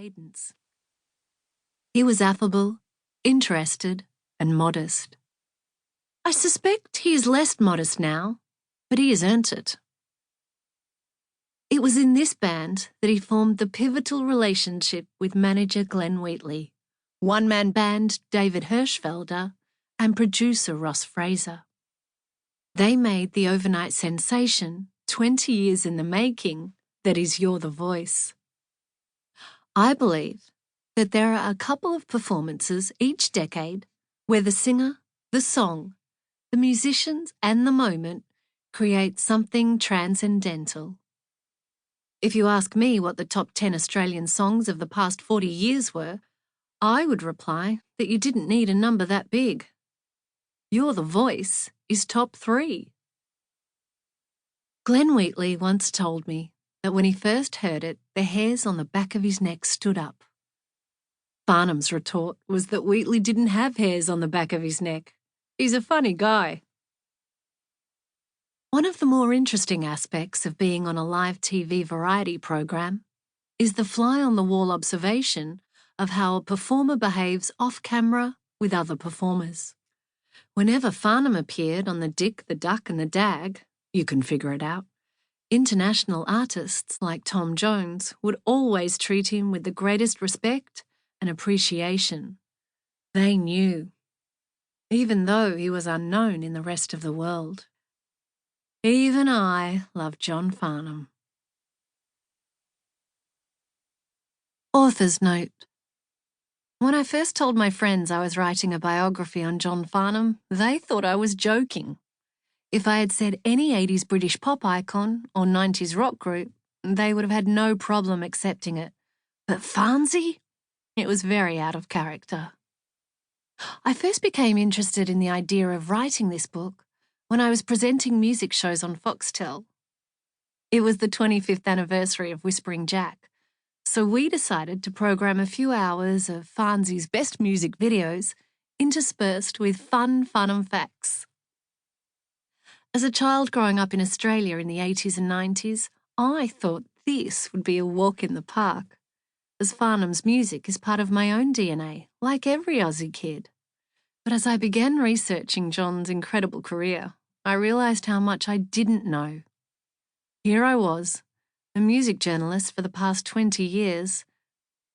cadence. He was affable, interested, and modest. I suspect he is less modest now, but he has earned it. It was in this band that he formed the pivotal relationship with manager Glenn Wheatley, one-man band David Hirschfelder, and producer Ross Fraser. They made the overnight sensation, 20 years in the making, that is You're the Voice. I believe that there are a couple of performances each decade where the singer, the song, the musicians and the moment create something transcendental. If you ask me what the top 10 Australian songs of the past 40 years were, I would reply that you didn't need a number that big. You're the Voice is top 3. Glenn Wheatley once told me that when he first heard it, the hairs on the back of his neck stood up. Farnham's retort was that Wheatley didn't have hairs on the back of his neck. He's a funny guy. One of the more interesting aspects of being on a live TV variety program is the fly-on-the-wall observation of how a performer behaves off-camera with other performers. Whenever Farnham appeared on the Dick, the Duck and the Dag, you can figure it out, international artists like Tom Jones would always treat him with the greatest respect and appreciation. They knew, even though he was unknown in the rest of the world. Even I love John Farnham. Author's note. When I first told my friends I was writing a biography on John Farnham, they thought I was joking. If I had said any 80s British pop icon or 90s rock group, they would have had no problem accepting it. But Farnsey? It was very out of character. I first became interested in the idea of writing this book when I was presenting music shows on Foxtel. It was the 25th anniversary of Whispering Jack, so we decided to program a few hours of Farnsey's best music videos interspersed with fun Farnham facts. As a child growing up in Australia in the 80s and 90s, I thought this would be a walk in the park, as Farnham's music is part of my own DNA, like every Aussie kid. But as I began researching John's incredible career, I realised how much I didn't know. Here I was, a music journalist for the past 20 years,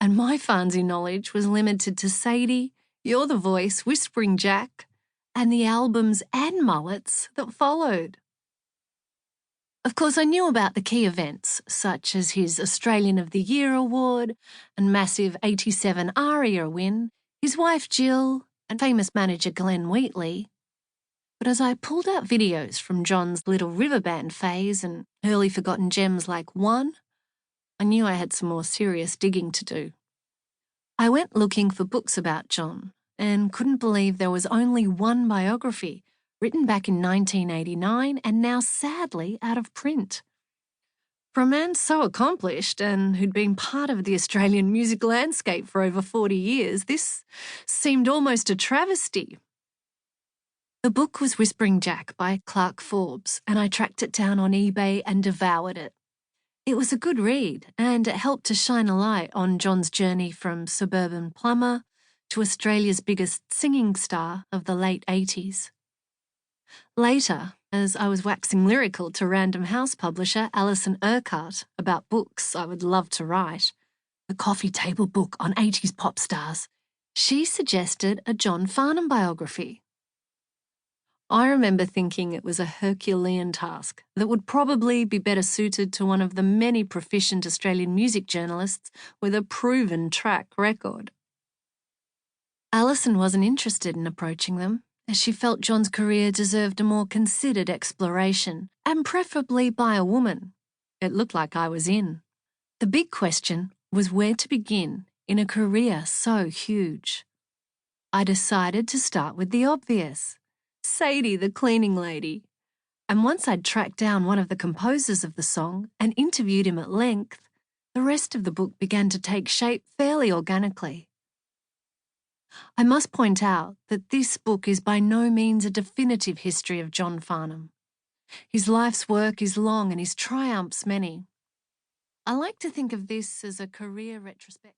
and my Farnsey knowledge was limited to Sadie, You're the Voice, Whispering Jack, and the albums and mullets that followed. Of course, I knew about the key events, such as his Australian of the Year award and massive 87 ARIA win, his wife Jill, and famous manager Glenn Wheatley. But as I pulled out videos from John's Little River Band phase and early forgotten gems like One, I knew I had some more serious digging to do. I went looking for books about John and couldn't believe there was only one biography, written back in 1989 and now sadly out of print. For a man so accomplished and who'd been part of the Australian music landscape for over 40 years, this seemed almost a travesty. The book was Whispering Jack by Clark Forbes, and I tracked it down on eBay and devoured it. It was a good read, and it helped to shine a light on John's journey from suburban plumber to Australia's biggest singing star of the late 80s. Later, as I was waxing lyrical to Random House publisher Alison Urquhart about books I would love to write, the coffee table book on 80s pop stars, she suggested a John Farnham biography. I remember thinking it was a Herculean task that would probably be better suited to one of the many proficient Australian music journalists with a proven track record. Alison wasn't interested in approaching them, as she felt John's career deserved a more considered exploration, and preferably by a woman. It looked like I was in. The big question was where to begin in a career so huge. I decided to start with the obvious. Sadie, the cleaning lady. And once I'd tracked down one of the composers of the song and interviewed him at length, the rest of the book began to take shape fairly organically. I must point out that this book is by no means a definitive history of John Farnham. His life's work is long and his triumphs many. I like to think of this as a career retrospective.